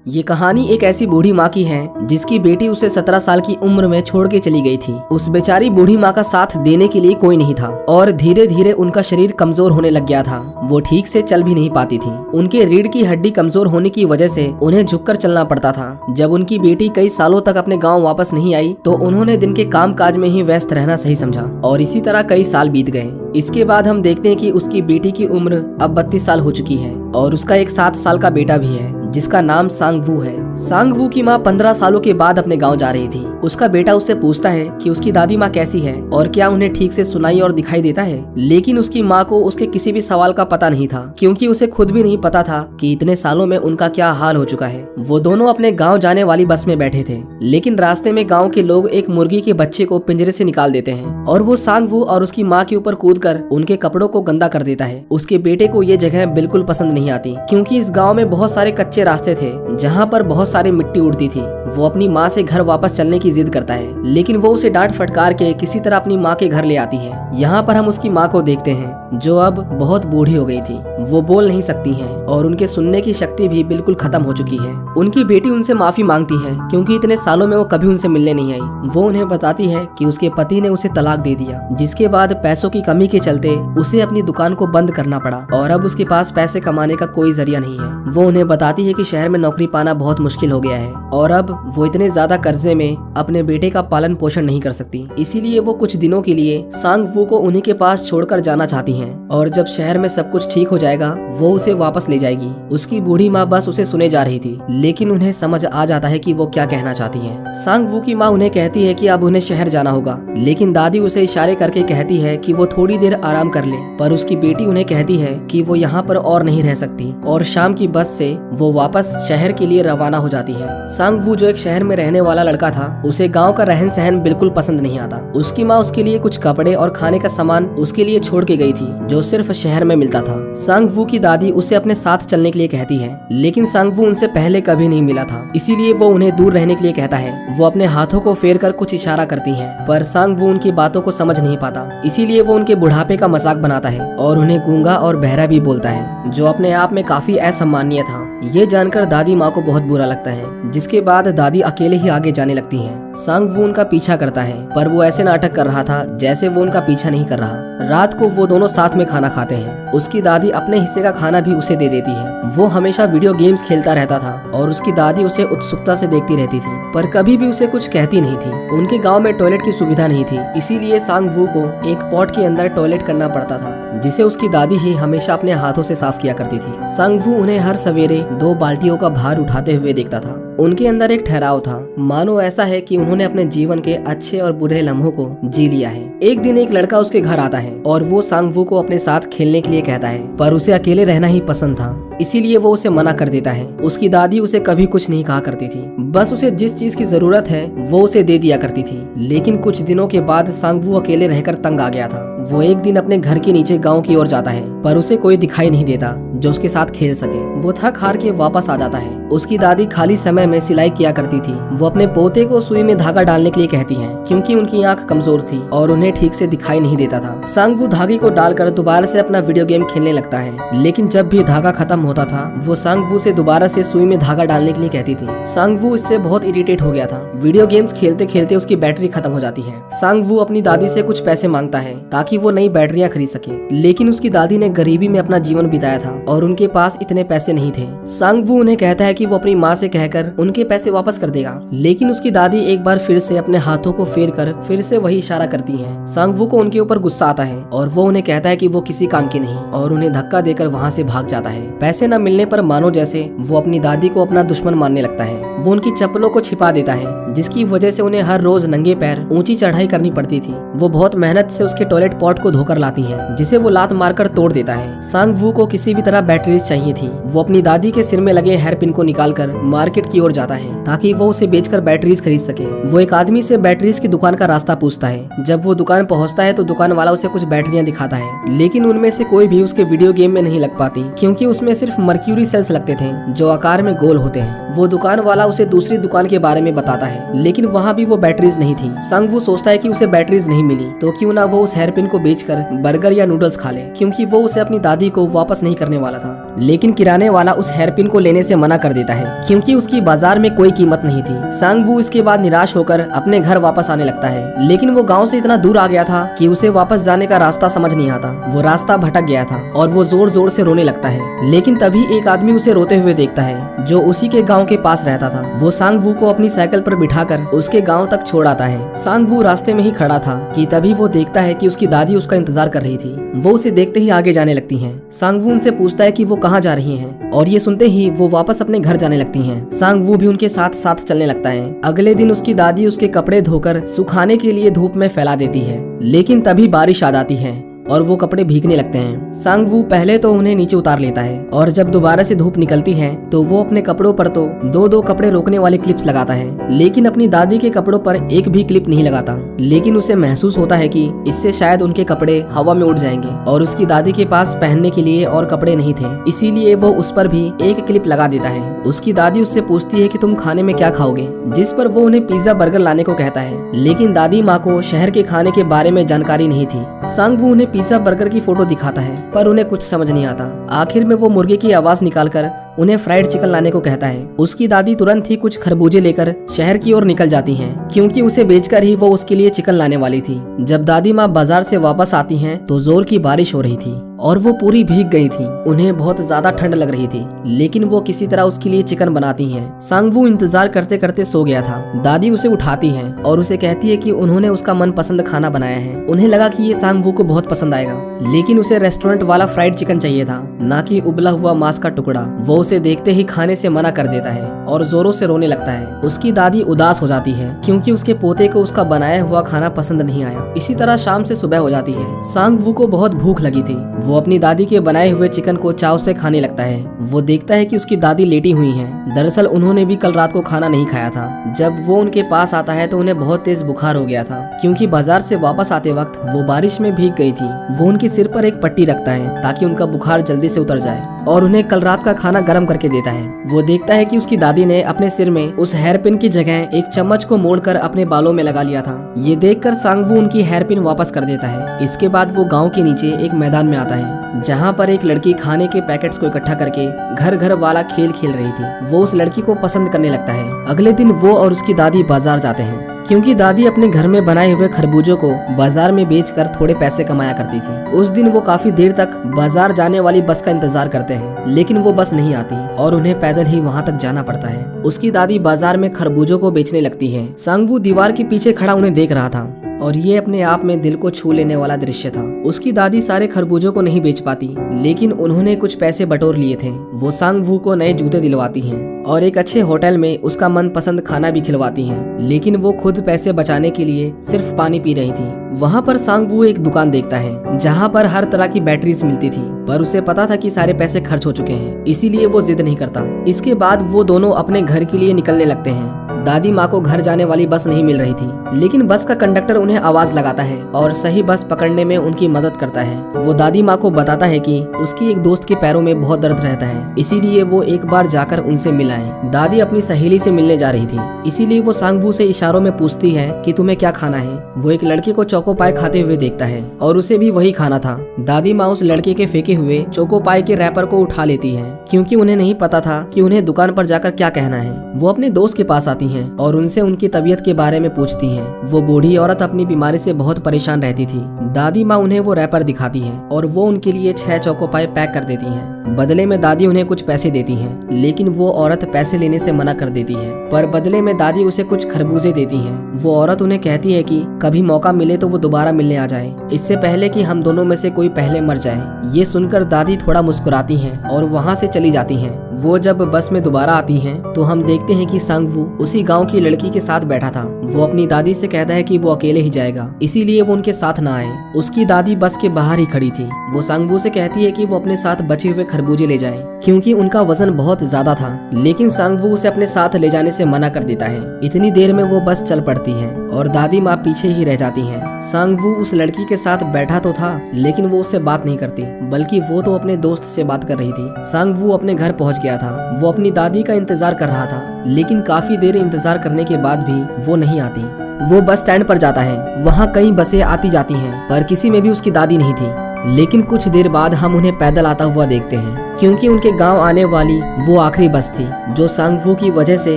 ये कहानी एक ऐसी बूढ़ी माँ की है जिसकी बेटी उसे 17 साल की उम्र में छोड़ के चली गई थी। उस बेचारी बूढ़ी माँ का साथ देने के लिए कोई नहीं था और धीरे धीरे उनका शरीर कमजोर होने लग गया था। वो ठीक से चल भी नहीं पाती थी। उनके रीढ़ की हड्डी कमजोर होने की वजह से उन्हें झुककर चलना पड़ता था। जब उनकी बेटी कई सालों तक अपने गाँव वापस नहीं आई तो उन्होंने दिन के काम काज में ही व्यस्त रहना सही समझा और इसी तरह कई साल बीत गए। इसके बाद हम देखते हैं कि उसकी बेटी की उम्र अब 32 साल हो चुकी है और उसका एक 7 साल का बेटा भी है जिसका नाम सांग वू है। सांग वू की माँ 15 सालों के बाद अपने गांव जा रही थी। उसका बेटा उससे पूछता है कि उसकी दादी माँ कैसी है और क्या उन्हें ठीक से सुनाई और दिखाई देता है, लेकिन उसकी माँ को उसके किसी भी सवाल का पता नहीं था क्योंकि उसे खुद भी नहीं पता था कि इतने सालों में उनका क्या हाल हो चुका है। वो दोनों अपने गाँव जाने वाली बस में बैठे थे, लेकिन रास्ते में गाँव के लोग एक मुर्गी के बच्चे को पिंजरे से निकाल देते हैं और वो सांग वू और उसकी माँ के ऊपर कूदकर उनके कपड़ों को गंदा कर देता है। उसके बेटे को ये जगह बिल्कुल पसंद नहीं आती क्योंकि इस गाँव में बहुत सारे कच्चे रास्ते थे जहाँ पर बहुत सारी मिट्टी उड़ती थी। वो अपनी माँ से घर वापस चलने की जिद करता है, लेकिन वो उसे डांट फटकार के किसी तरह अपनी माँ के घर ले आती है। यहाँ पर हम उसकी माँ को देखते हैं जो अब बहुत बूढ़ी हो गई थी। वो बोल नहीं सकती हैं और उनके सुनने की शक्ति भी बिल्कुल खत्म हो चुकी है। उनकी बेटी उनसे माफी मांगती है क्योंकि इतने सालों में वो कभी उनसे मिलने नहीं आई। वो उन्हें बताती है कि उसके पति ने उसे तलाक दे दिया, जिसके बाद पैसों की कमी के चलते उसे अपनी दुकान को बंद करना पड़ा और अब उसके पास पैसे कमाने का कोई जरिया नहीं है। वो उन्हें बताती है कि शहर में नौकरी पाना बहुत मुश्किल हो गया है और अब वो इतने ज्यादा कर्जे में अपने बेटे का पालन पोषण नहीं कर सकती। इसीलिए वो कुछ दिनों के लिए सांग वू को उन्हीं के पास छोड़कर जाना चाहती हैं और जब शहर में सब कुछ ठीक हो जाएगा वो उसे वापस ले जाएगी। उसकी बूढ़ी माँ बस उसे सुने जा रही थी, लेकिन उन्हें समझ आ जाता है कि वो क्या कहना चाहती है। सांग वू की माँ उन्हें कहती है कि अब उन्हें शहर जाना होगा, लेकिन दादी उसे इशारे करके कहती है कि वो थोड़ी देर आराम कर ले। पर उसकी बेटी उन्हें कहती है कि वो यहाँ पर और नहीं रह सकती और शाम की बस से वो वापस शहर के लिए रवाना हो जाती है। सांग वू जो एक शहर में रहने वाला लड़का था, उसे गांव का रहन सहन बिल्कुल पसंद नहीं आता। उसकी माँ उसके लिए कुछ कपड़े और खाने का सामान उसके लिए छोड़ के गई थी जो सिर्फ शहर में मिलता था। सांग वू की दादी उसे अपने साथ चलने के लिए कहती है, लेकिन सांग वू उनसे पहले कभी नहीं मिला था, इसीलिए वो उन्हें दूर रहने के लिए कहता है। वो अपने हाथों को फेर कर कुछ इशारा करती है, पर सांग वू उनकी बातों को समझ नहीं पाता, इसीलिए वो उनके बुढ़ापे का मजाक बनाता है और उन्हें गूंगा और बहरा भी बोलता है, जो अपने आप में काफी असम्मानीय था। ये जानकर दादी माँ को बहुत बुरा लगता है, जिसके बाद दादी अकेले ही आगे जाने लगती हैं। सांग वू उनका पीछा करता है, पर वो ऐसे नाटक कर रहा था जैसे वो उनका पीछा नहीं कर रहा। रात को वो दोनों साथ में खाना खाते हैं। उसकी दादी अपने हिस्से का खाना भी उसे दे देती है। वो हमेशा वीडियो गेम्स खेलता रहता था और उसकी दादी उसे उत्सुकता से देखती रहती थी, पर कभी भी उसे कुछ कहती नहीं थी। उनके गाँव में टॉयलेट की सुविधा नहीं थी, इसीलिए सांग वू को एक पॉट के अंदर टॉयलेट करना पड़ता था, जिसे उसकी दादी ही हमेशा अपने हाथों से साफ किया करती थी। सांग वू उन्हें हर सवेरे 2 बाल्टियों का भार उठाते हुए देखता था। उनके अंदर एक ठहराव था, मानो ऐसा है कि उन्होंने अपने जीवन के अच्छे और बुरे लम्हों को जी लिया है। एक दिन एक लड़का उसके घर आता है और वो सांग वू को अपने साथ खेलने के लिए कहता है, पर उसे अकेले रहना ही पसंद था, इसीलिए वो उसे मना कर देता है। उसकी दादी उसे कभी कुछ नहीं कहा करती थी, बस उसे जिस चीज की जरूरत है वो उसे दे दिया करती थी। लेकिन कुछ दिनों के बाद सांग वू अकेले रहकर तंग आ गया था। वो एक दिन अपने घर के नीचे गांव की ओर जाता है, पर उसे कोई दिखाई नहीं देता जो उसके साथ खेल सके। वो थक हार के वापस आ जाता है। उसकी दादी खाली समय में सिलाई किया करती थी। वो अपने पोते को सुई में धागा डालने के लिए कहती हैं, क्योंकि उनकी आंख कमजोर थी और उन्हें ठीक से दिखाई नहीं देता था। सांग वू धागे को डालकर दोबारा से अपना वीडियो गेम खेलने लगता है, लेकिन जब भी धागा खत्म होता था वो सांग वू से दोबारा से सुई में धागा डालने के लिए कहती थी। सांग वू इससे बहुत इरिटेट हो गया था। वीडियो गेम्स खेलते खेलते उसकी बैटरी खत्म हो जाती है। सांग वू अपनी दादी से कुछ पैसे मांगता है ताकि वो नई बैटरियां खरीद सके, लेकिन उसकी दादी ने गरीबी में अपना जीवन बिताया था और उनके पास इतने पैसे नहीं थे। सांग वू उन्हें कहता है कि वो अपनी माँ से कहकर उनके पैसे वापस कर देगा, लेकिन उसकी दादी एक बार फिर से अपने हाथों को फेर कर फिर से वही इशारा करती है। सांग वू को उनके ऊपर गुस्सा आता है और वो उन्हें कहता है कि वो किसी काम की नहीं और उन्हें धक्का देकर वहाँ से भाग जाता है। पैसे न मिलने पर मानो जैसे वो अपनी दादी को अपना दुश्मन मानने लगता है। वो उनकी चप्पलों को छिपा देता है, जिसकी वजह से उन्हें हर रोज नंगे पैर ऊंची चढ़ाई करनी पड़ती थी। वो बहुत मेहनत से उसके टॉयलेट पॉट को धोकर लाती है, जिसे वो लात मारकर तोड़ देता है। सांग वू को किसी भी तरह बैटरीज चाहिए थी। वो अपनी दादी के सिर में लगे हेयर पिन को निकालकर मार्केट की ओर जाता है ताकि वो उसे बेचकर बैटरीज खरीद सके। वो एक आदमी से बैटरीज की दुकान का रास्ता पूछता है। जब वो दुकान पहुंचता है तो दुकान वाला उसे कुछ बैटरियां दिखाता है, लेकिन उनमें से कोई भी उसके वीडियो गेम में नहीं लग पाती, क्योंकि उसमें सिर्फ मर्क्यूरी सेल्स लगते थे जो आकार में गोल होते हैं। वो दुकान वाला उसे दूसरी दुकान के बारे में बताता है, लेकिन वहाँ भी वो बैटरीज नहीं थी। सांग वू सोचता है कि उसे बैटरीज नहीं मिली तो क्यों ना वो उस हेयर पिन को बेचकर बर्गर या नूडल्स खा ले, क्योंकि वो उसे अपनी दादी को वापस नहीं करने वाला था। लेकिन किराने वाला उस हेयर पिन को लेने से मना कर देता है क्योंकि उसकी बाजार में कोई कीमत नहीं थी। सांग वू इसके बाद निराश होकर अपने घर वापस आने लगता है, लेकिन वो गांव से इतना दूर आ गया था कि उसे वापस जाने का रास्ता समझ नहीं आता। वो रास्ता भटक गया था और वो जोर जोर से रोने लगता है। लेकिन तभी एक आदमी उसे रोते हुए देखता है जो उसी के गाँव के पास रहता था। वो सांग वू को अपनी साइकिल पर बिठाकर उसके गाँव तक छोड़ आता है। सांग वू रास्ते में ही खड़ा था कि तभी वो देखता है कि उसकी दादी उसका इंतजार कर रही थी। वो उसे देखते ही आगे जाने लगती हैं। सांग वू उनसे पूछता है कि वो कहाँ जा रही हैं और ये सुनते ही वो वापस अपने घर जाने लगती हैं। सांग वू भी उनके साथ साथ चलने लगता है। अगले दिन उसकी दादी उसके कपड़े धोकर सुखाने के लिए धूप में फैला देती है, लेकिन तभी बारिश आ जाती है और वो कपड़े भीगने लगते हैं। सांग वू पहले तो उन्हें नीचे उतार लेता है और जब दोबारा से धूप निकलती है तो वो अपने कपड़ों पर तो दो कपड़े रोकने वाली क्लिप्स लगाता है, लेकिन अपनी दादी के कपड़ों पर एक भी क्लिप नहीं लगाता। लेकिन उसे महसूस होता है कि इससे शायद उनके कपड़े हवा में उड़ जाएंगे और उसकी दादी के पास पहनने के लिए और कपड़े नहीं थे, इसीलिए वो उस पर भी एक क्लिप लगा देता है। उसकी दादी उससे पूछती है कि तुम खाने में क्या खाओगे, जिस पर वो उन्हें पिज्जा बर्गर लाने को कहता है, लेकिन दादी माँ को शहर के खाने के बारे में जानकारी नहीं थी। सांग वू उन्हें पिज्जा बर्गर की फोटो दिखाता है पर उन्हें कुछ समझ नहीं आता। आखिर में वो मुर्गे की आवाज निकालकर उन्हें फ्राइड चिकन लाने को कहता है। उसकी दादी तुरंत ही कुछ खरबूजे लेकर शहर की ओर निकल जाती हैं, क्योंकि उसे बेचकर ही वो उसके लिए चिकन लाने वाली थी। जब दादी माँ बाजार से वापस आती हैं तो जोर की बारिश हो रही थी और वो पूरी भीग गई थी। उन्हें बहुत ज्यादा ठंड लग रही थी, लेकिन वो किसी तरह उसके लिए चिकन बनाती हैं। सांग वू इंतजार करते करते सो गया था। दादी उसे उठाती है और उसे कहती है कि उन्होंने उसका मनपसंद खाना बनाया है। उन्हें लगा कि ये सांग वू को बहुत पसंद आएगा, लेकिन उसे रेस्टोरेंट वाला फ्राइड चिकन चाहिए था, ना कि उबला हुआ मांस का टुकड़ा। वो उसे देखते ही खाने से मना कर देता है और जोरों से रोने लगता है। उसकी दादी उदास हो जाती है क्योंकि उसके पोते को उसका बनाया हुआ खाना पसंद नहीं आया। इसी तरह शाम से सुबह हो जाती है। सांग वू को बहुत भूख लगी थी। वो अपनी दादी के बनाए हुए चिकन को चाव से खाने लगता है। वो देखता है कि उसकी दादी लेटी हुई हैं। दरअसल उन्होंने भी कल रात को खाना नहीं खाया था। जब वो उनके पास आता है तो उन्हें बहुत तेज बुखार हो गया था, क्योंकि बाजार से वापस आते वक्त वो बारिश में भीग गई थी। वो उनके सिर पर एक पट्टी रखता है ताकि उनका बुखार जल्दी से उतर जाए और उन्हें कल रात का खाना गर्म करके देता है। वो देखता है कि उसकी दादी ने अपने सिर में उस हेयरपिन की जगह एक चम्मच को मोड़कर अपने बालों में लगा लिया था। ये देखकर सांग वू उनकी हेयरपिन वापस कर देता है। इसके बाद वो गांव के नीचे एक मैदान में आता है, जहाँ पर एक लड़की खाने के पैकेट्स को इकट्ठा करके घर घर वाला खेल खेल रही थी। वो उस लड़की को पसंद करने लगता है। अगले दिन वो और उसकी दादी बाजार जाते हैं, क्योंकि दादी अपने घर में बनाए हुए खरबूजों को बाजार में बेचकर थोड़े पैसे कमाया करती थी। उस दिन वो काफी देर तक बाजार जाने वाली बस का इंतजार करते हैं, लेकिन वो बस नहीं आती और उन्हें पैदल ही वहाँ तक जाना पड़ता है। उसकी दादी बाजार में खरबूजों को बेचने लगती है। सांग वू दीवार के पीछे खड़ा उन्हें देख रहा था और ये अपने आप में दिल को छू लेने वाला दृश्य था। उसकी दादी सारे खरबूजों को नहीं बेच पाती, लेकिन उन्होंने कुछ पैसे बटोर लिए थे। वो सांग वू को नए जूते दिलवाती हैं और एक अच्छे होटल में उसका मनपसंद खाना भी खिलवाती हैं, लेकिन वो खुद पैसे बचाने के लिए सिर्फ पानी पी रही थी। वहाँ पर सांग वू एक दुकान देखता है जहाँ पर हर तरह की बैटरीज मिलती थी, पर उसे पता था कि सारे पैसे खर्च हो चुके हैं, इसीलिए वो जिद नहीं करता। इसके बाद वो दोनों अपने घर के लिए निकलने लगते हैं। दादी माँ को घर जाने वाली बस नहीं मिल रही थी, लेकिन बस का कंडक्टर उन्हें आवाज लगाता है और सही बस पकड़ने में उनकी मदद करता है। वो दादी माँ को बताता है कि उसकी एक दोस्त के पैरों में बहुत दर्द रहता है, इसीलिए वो एक बार जाकर उनसे मिलाएं। दादी अपनी सहेली से मिलने जा रही थी, इसीलिए वो सांग वू से इशारों में पूछती है कि तुम्हें क्या खाना है। वो एक लड़के को चोको पाई खाते हुए देखता है और उसे भी वही खाना था। दादी माँ उस लड़के के फेंके हुए चोको पाई के रैपर को उठा लेती है, क्योंकि उन्हें नहीं पता था कि उन्हें दुकान पर जाकर क्या कहना है। वो अपने दोस्त के पास आती है और उनसे उनकी तबीयत के बारे में पूछती हैं। वो बूढ़ी औरत अपनी बीमारी से बहुत परेशान रहती थी। दादी माँ उन्हें वो रैपर दिखाती है और वो उनके लिए 6 चोको पाई पैक कर देती हैं। बदले में दादी उन्हें कुछ पैसे देती हैं, लेकिन वो औरत पैसे लेने से मना कर देती है। पर बदले में दादी उसे कुछ खरबूजे देती हैं। वो औरत उन्हें कहती है कि कभी मौका मिले तो वो दोबारा मिलने आ जाए, इससे पहले कि हम दोनों में से कोई पहले मर जाए। ये सुनकर दादी थोड़ा मुस्कुराती हैं और वहाँ से चली जाती हैं। वो जब बस में दोबारा आती हैं तो हम देखते हैं कि सांग वू उसी गांव की लड़की के साथ बैठा था। वो अपनी दादी से कहता है कि वो अकेले ही जाएगा, इसीलिए वो उनके साथ ना आए। उसकी दादी बस के बाहर ही खड़ी थी। वो सांग वू से कहती है कि वो अपने साथ बचे हुए खरबूजे ले जाए, क्योंकि उनका वजन बहुत ज्यादा था, लेकिन सांग वू उसे अपने साथ ले जाने से मना कर देता है। इतनी देर में वो बस चल पड़ती है और दादी माँ पीछे ही रह जाती हैं। सांग वू उस लड़की के साथ बैठा तो था, लेकिन वो उससे बात नहीं करती, बल्कि वो तो अपने दोस्त से बात कर रही थी। सांग वू अपने घर पहुंच गया था। वो अपनी दादी का इंतजार कर रहा था, लेकिन काफी देर इंतजार करने के बाद भी वो नहीं आती। वो बस स्टैंड पर जाता है। वहाँ कई बसें आती जाती हैं, पर किसी में भी उसकी दादी नहीं थी। लेकिन कुछ देर बाद हम उन्हें पैदल आता हुआ देखते हैं। क्योंकि उनके गांव आने वाली वो आखिरी बस थी जो सांगवू की वजह से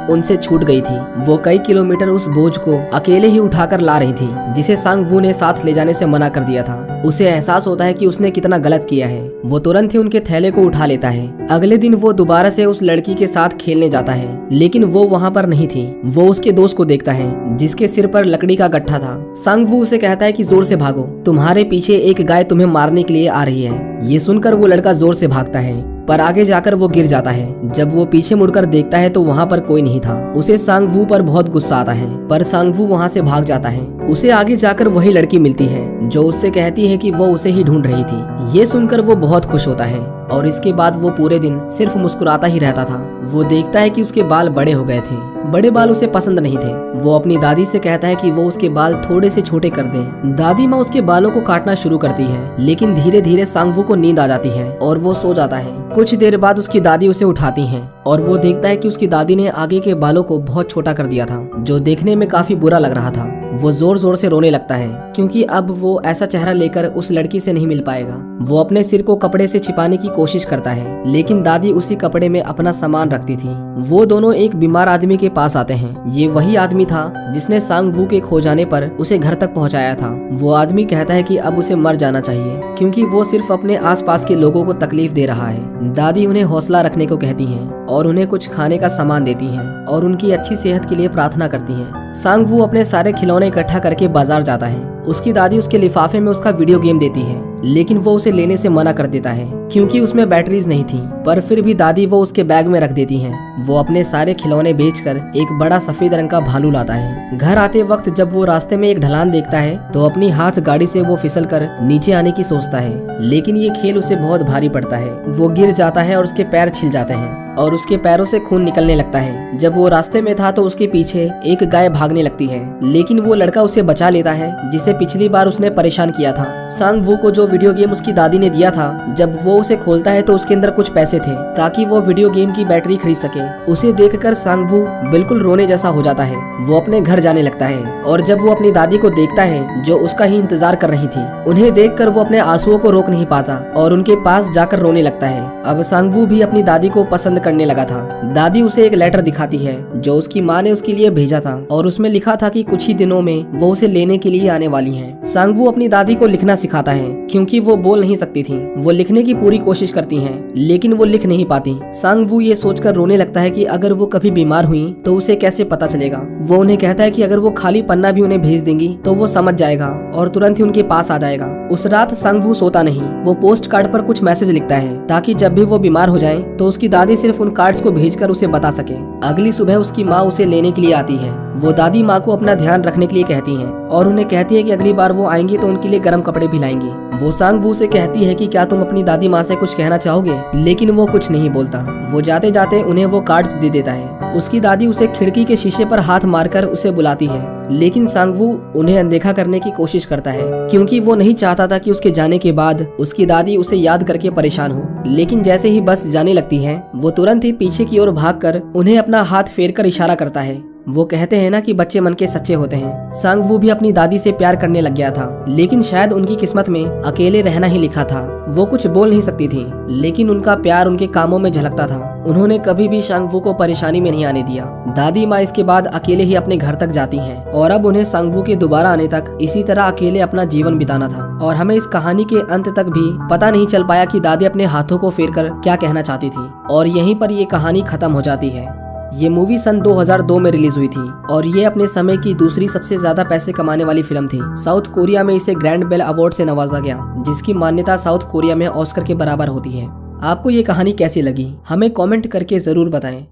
उनसे छूट गई थी। वो कई किलोमीटर उस बोझ को अकेले ही उठाकर ला रही थी जिसे सांगवू ने साथ ले जाने से मना कर दिया था। उसे एहसास होता है कि उसने कितना गलत किया है। वो तुरंत ही उनके थैले को उठा लेता है। अगले दिन वो दोबारा से उस लड़की के साथ खेलने जाता है, लेकिन वो वहाँ पर नहीं थी। वो उसके दोस्त को देखता है जिसके सिर पर लकड़ी का गट्ठा था। सांगवू उसे कहता है कि जोर से भागो, तुम्हारे पीछे एक गाय तुम्हें मारने के लिए आ रही है। ये सुनकर वो लड़का जोर से भागता है, पर आगे जाकर वो गिर जाता है। जब वो पीछे मुड़कर देखता है तो वहाँ पर कोई नहीं था। उसे सांगवू पर बहुत गुस्सा आता है, पर सांगवू वहाँ से भाग जाता है। उसे आगे जाकर वही लड़की मिलती है जो उससे कहती है कि वो उसे ही ढूंढ रही थी। ये सुनकर वो बहुत खुश होता है और इसके बाद वो पूरे दिन सिर्फ मुस्कुराता ही रहता था। वो देखता है कि उसके बाल बड़े हो गए थे। बड़े बाल उसे पसंद नहीं थे। वो अपनी दादी से कहता है कि वो उसके बाल थोड़े से छोटे कर दे। दादी माँ उसके बालों को काटना शुरू करती है, लेकिन धीरे धीरे सांगवू को नींद आ जाती है और वो सो जाता है। कुछ देर बाद उसकी दादी उसे उठाती है और वो देखता है कि उसकी दादी ने आगे के बालों को बहुत छोटा कर दिया था, जो देखने में काफी बुरा लग रहा था। वो जोर जोर से रोने लगता है क्योंकि अब वो ऐसा चेहरा लेकर उस लड़की से नहीं मिल पाएगा। वो अपने सिर को कपड़े से छिपाने की कोशिश करता है, लेकिन दादी उसी कपड़े में अपना सामान रखती थी। वो दोनों एक बीमार आदमी के पास आते हैं। ये वही आदमी था जिसने सांगवू के खो जाने पर उसे घर तक पहुंचाया था। वो आदमी कहता है कि अब उसे मर जाना चाहिए क्योंकि वो सिर्फ अपने आसपास के लोगों को तकलीफ दे रहा है। दादी उन्हें हौसला रखने को कहती हैं और उन्हें कुछ खाने का सामान देती हैं और उनकी अच्छी सेहत के लिए प्रार्थना करती हैं। सांगवू अपने सारे खिलौने इकट्ठा करके बाजार जाता है। उसकी दादी उसके लिफाफे में उसका वीडियो गेम देती है, लेकिन वो उसे लेने से मना कर देता है क्योंकि उसमें बैटरीज नहीं थी। पर फिर भी दादी वो उसके बैग में रख देती हैं। वो अपने सारे खिलौने बेचकर एक बड़ा सफेद रंग का भालू लाता है। घर आते वक्त जब वो रास्ते में एक ढलान देखता है तो अपनी हाथ गाड़ी से वो फिसल कर नीचे आने की सोचता है, लेकिन ये खेल उसे बहुत भारी पड़ता है। वो गिर जाता है और उसके पैर छिल जाते हैं और उसके पैरों से खून निकलने लगता है। जब वो रास्ते में था तो उसके पीछे एक गाय भागने लगती है, लेकिन वो लड़का उसे बचा लेता है जिसे पिछली बार उसने परेशान किया था। सांगवू को जो वीडियो गेम उसकी दादी ने दिया था, जब वो उसे खोलता है तो उसके अंदर कुछ पैसे थे ताकि वो वीडियो गेम की बैटरी खरीद सके। उसे देखकर सांगवू बिल्कुल रोने जैसा हो जाता है। वो अपने घर जाने लगता है और जब वो अपनी दादी को देखता है जो उसका ही इंतजार कर रही थी, उन्हें देखकर वो अपने आंसुओं को रोक नहीं पाता और उनके पास जाकर रोने लगता है। अब सांगवू भी अपनी दादी को पसंद करने लगा था। दादी उसे एक लेटर दिखाती है जो उसकी माँ ने उसके लिए भेजा था और उसमें लिखा था कि कुछ ही दिनों में वो उसे लेने के लिए आने वाली हैं। सांगवू अपनी दादी को लिखना सिखाता है क्योंकि वो बोल नहीं सकती थी। वो लिखने की पूरी कोशिश करती हैं, लेकिन वो लिख नहीं पाती। सांगवू ये सोचकर रोने लगता है कि अगर वो कभी बीमार हुई तो उसे कैसे पता चलेगा। वो उन्हें कहता है कि अगर वो खाली पन्ना भी उन्हें भेज देंगी तो वो समझ जाएगा और तुरंत ही उनके पास आ जाएगा। उस रात सांगवू सोता नहीं। वो पोस्ट कार्ड पर कुछ मैसेज लिखता है ताकि जब भी वो बीमार हो जाए तो उसकी दादी सिर्फ उन कार्ड्स को भेजकर उसे बता सके। अगली सुबह उसकी माँ उसे लेने के लिए आती है। वो दादी माँ को अपना ध्यान रखने के लिए कहती हैं और उन्हें कहती है कि अगली बार वो आएंगी तो उनके लिए गर्म कपड़े भी लाएंगी। वो सांगवू से कहती है कि क्या तुम अपनी दादी माँ से कुछ कहना चाहोगे, लेकिन वो कुछ नहीं बोलता। वो जाते जाते उन्हें वो कार्ड्स दे देता है। उसकी दादी उसे खिड़की के शीशे पर हाथ मारकर उसे बुलाती है, लेकिन सांगवू उन्हें अनदेखा करने की कोशिश करता है क्योंकि वो नहीं चाहता था कि उसके जाने के बाद उसकी दादी उसे याद करके परेशान हो। लेकिन जैसे ही बस जाने लगती है वो तुरंत ही पीछे की ओर भागकर उन्हें अपना हाथ फेरकर इशारा करता है। वो कहते हैं ना कि बच्चे मन के सच्चे होते हैं। सांगवू भी अपनी दादी से प्यार करने लग गया था, लेकिन शायद उनकी किस्मत में अकेले रहना ही लिखा था। वो कुछ बोल नहीं सकती थी, लेकिन उनका प्यार उनके कामों में झलकता था। उन्होंने कभी भी सांगवू को परेशानी में नहीं आने दिया। दादी माँ इसके बाद अकेले ही अपने घर तक जाती हैं और अब उन्हें सांगवू के दोबारा आने तक इसी तरह अकेले अपना जीवन बिताना था। और हमें इस कहानी के अंत तक भी पता नहीं चल पाया कि दादी अपने हाथों को फेरकर क्या कहना चाहती थी, और यहीं पर ये कहानी खत्म हो जाती है। ये मूवी सन 2002 में रिलीज हुई थी और ये अपने समय की दूसरी सबसे ज्यादा पैसे कमाने वाली फिल्म थी। साउथ कोरिया में इसे ग्रैंड बेल अवार्ड से नवाजा गया, जिसकी मान्यता साउथ कोरिया में ऑस्कर के बराबर होती है। आपको ये कहानी कैसी लगी हमें कमेंट करके जरूर बताएं।